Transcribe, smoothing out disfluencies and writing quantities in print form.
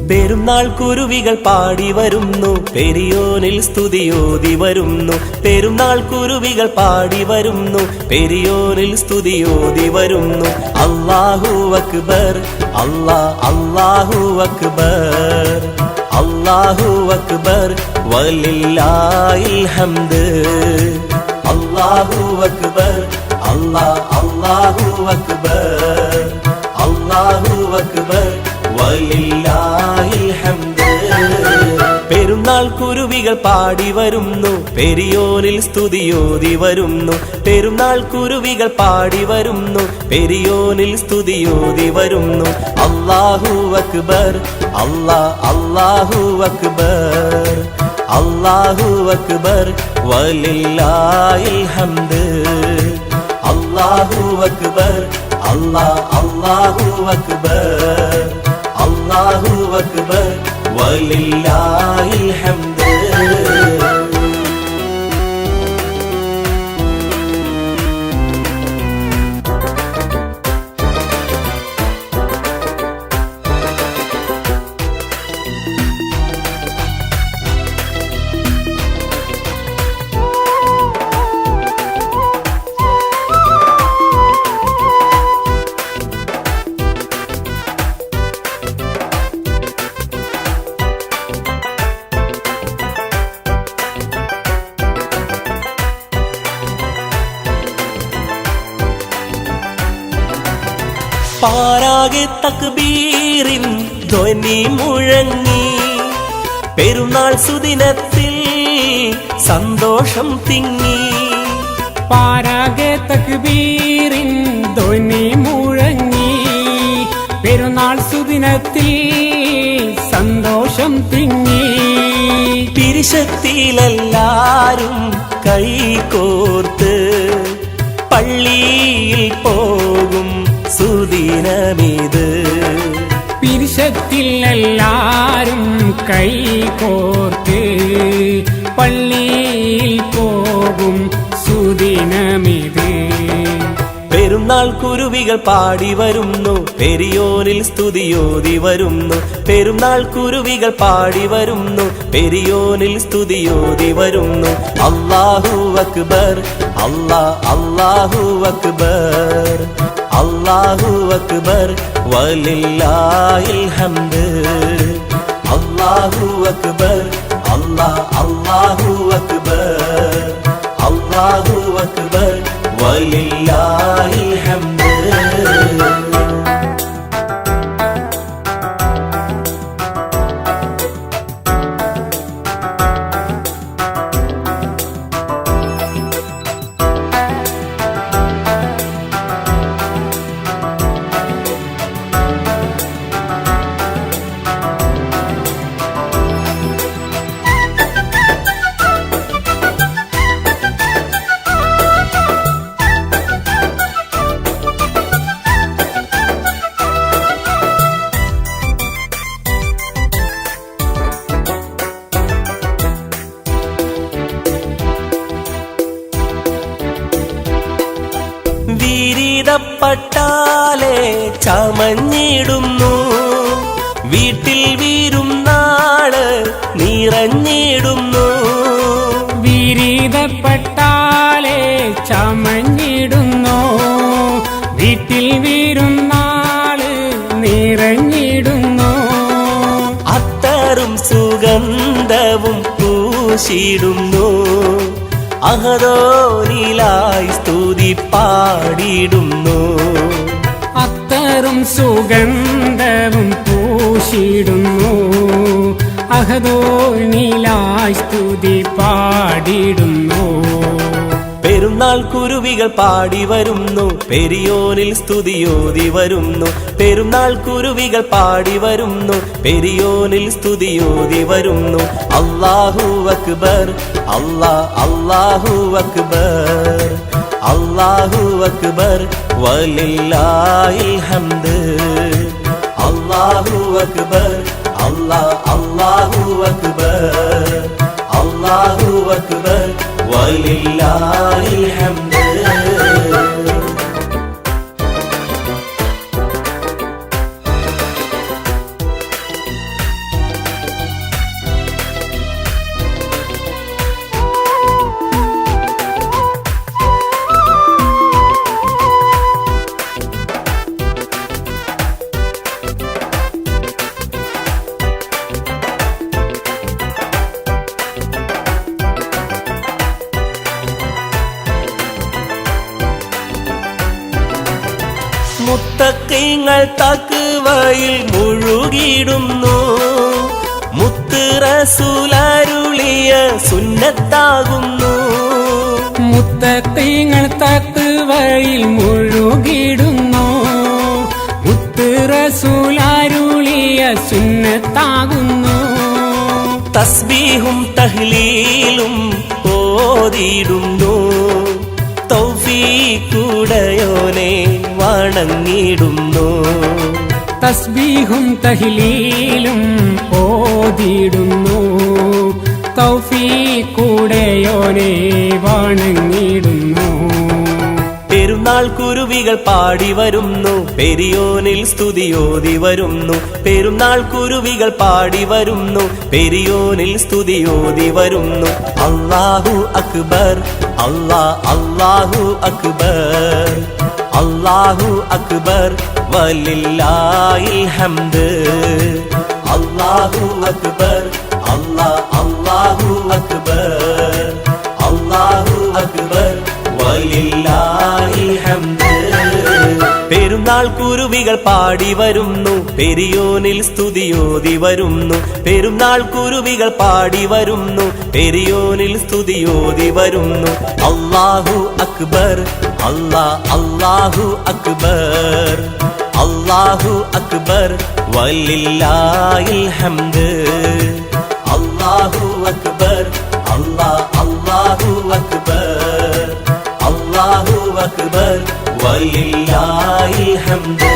പെരുന്നാൾ കുരുവികൾ പാടി വരുന്നു, പെരിയോനിൽ സ്തുതിയോതി വരുന്നു. പെരുന്നാൾ കുരുവികൾ പാടി വരുന്നു, പെരിയോനിൽ സ്തുതിയോതി വരുന്നു. അല്ലാഹു അക്ബർ, അല്ലാഹു അക്ബർ, അല്ലാഹു അക്ബർ വലില്ലാഹിൽ ഹംദ്. അല്ലാഹു അക്ബർ, അല്ലാഹു അക്ബർ, അല്ലാഹു അക്ബർ വലില്ലാഹിൽ ഹംദ്. പെരുന്നാൾ കുരുവികൾ പാടി വരുന്നു, പെരിയോനിൽ സ്തുതിയോതി വരുന്നു. പെരുന്നാൾ കുരുവികൾ പാടി വരുന്നു, പെരിയോനിൽ സ്തുതിയോതി വരുന്നു. അല്ലാഹു അക്ബർ, അല്ലാഹു അക്ബർ, അല്ലാഹു അക്ബർ വലില്ലാഹിൽ ഹംദ്. അല്ലാഹു അക്ബർ, അല്ലാഹു അക്ബർ, അല്ലാഹു അക്ബർ വലില്ലാഹിൽ ഹംദ്. പാരാകെ തക്ബീറിൻ ധ്വനി മുഴങ്ങി, പെരുന്നാൾ സുദിനത്തിൽ സന്തോഷം തിങ്ങി. പാരാകെ തക്ബീറിൻ ധ്വനി മുഴങ്ങി, പെരുന്നാൾ സുദിനത്തിൽ സന്തോഷം തിങ്ങി. പിരിശത്തിലെല്ലാരും കൈകോർത്ത് പള്ളിയിൽ പോകും സുദിനമിത്. പിരിശത്തിൽ എല്ലാരും കൈകോർത്ത് പള്ളിയിൽ പോകും സുദിനമിത്. പെരുന്നാൾ കുരുവികൾ പാടി വരുന്നു, പെരിയോനിൽ സ്തുതിയോതി വരുന്നു. പെരുന്നാൾ കുരുവികൾ പാടി വരുന്നു, പെരിയോനിൽ സ്തുതിയോതി വരുന്നു. അല്ലാഹു അക്ബർ, അല്ലാഹു അക്ബർ, അല്ലാഹു അക്ബർ വലില്ലാഹിൽ ഹംദ്. അല്ലാഹു അക്ബർ, അല്ലാഹു അക്ബർ, അല്ലാഹു അക്ബർ വലില്ലാഹിൽ ഹംദ്. വിരിതപ്പട്ടാലെ ചമഞ്ഞിടുന്നു, വീട്ടിൽ വിരുന്നാള് നിറഞ്ഞിടുന്നു. വിരിതപ്പട്ടാലെ ചമഞ്ഞിടുന്നു, വീട്ടിൽ വിരുന്നാള് നിറഞ്ഞിടുന്നു. അത്തറും സുഗന്ധവും പൂശിടുന്നു, അഹദോനിലായി സ്തുതി പാടിടുന്നു. അത്തറും സുഗന്ധവും പൂശിടുന്നു, അഹദോനിലായി സ്തുതി പാടിടുന്നു. പെരുന്നാൾ കുരുവികൾ പാടി വരുന്നു, പെരിയോനിൽ സ്തുതിയോതി വരുന്നു. പെരുന്നാൾ കുരുവികൾ പാടി വരുന്നു, പെരിയോനിൽ സ്തുതിയോതി വരുന്നു. അല്ലാഹു അക്ബർ, അല്ലാഹു അക്ബർ, അല്ലാഹു അക്ബർ വലില്ലാഹിൽ ഹംദ്. അല്ലാഹു അക്ബർ, അല്ലാഹു അക്ബർ, അല്ലാഹു അക്ബർ വലില്ലാഹിൽ ഹംദ്. മുത്തഖീങ്ങൾ തഖ്വയിൽ മുഴുകിടുന്നു മുത്ത് റസൂലരുളിയ സുന്നത്താകുന്നു മുത്തഖീങ്ങൾ തഖ്വയിൽ മുഴുകിടുന്നു മുത്ത് റസൂലരുളിയ സുന്നത്താകുന്നു തസ്ബീഹും തഹ്ലീലും ഓതിടുന്നു തൗഫീഖുടയോനെ വണങ്ങിടുന്നു തസ്ബീഹും തഹ്ലീലും ഓതിടുന്നു തൗഫീഖുടയോനെ വണങ്ങിടുന്നു പെരുന്നാൾ കുരുവികൾ പാടി വരുന്നു പെരിയോനിൽ സ്തുതിയോതി വരുന്നു പെരുന്നാൾ കുരുവികൾ പാടി വരുന്നു പെരിയോനിൽ സ്തുതിയോതി വരുന്നു അല്ലാഹു അക്ബർ അല്ലാഹു അക്ബർ അല്ലാഹു അക്ബർ വലില്ലാഹിൽ ഹംദ് അല്ലാഹു അക്ബർ അല്ലാഹു അക്ബർ അല്ലാഹു അക്ബർ വലില്ലാഹിൽ ഹംദ് പെരുന്നാൾ കുരുവികൾ പാടി വരുന്നു പെരിയോനിൽ സ്തുതിയോതി വരുന്നു പെരുന്നാൾ കുരുവികൾ പാടി വരുന്നു പെരിയോനിൽ സ്തുതിയോതി വരുന്നു അല്ലാഹു അക്ബർ അല്ലാഹു അക്ബർ അല്ലാഹു അക്ബർ വലില്ലാഹിൽ ഹംദ് അല്ലാഹു അക്ബർ അല്ലാഹു അക്ബർ അല്ലാഹു അക്ബർ വലില്ലാഹിൽ ഹംദ്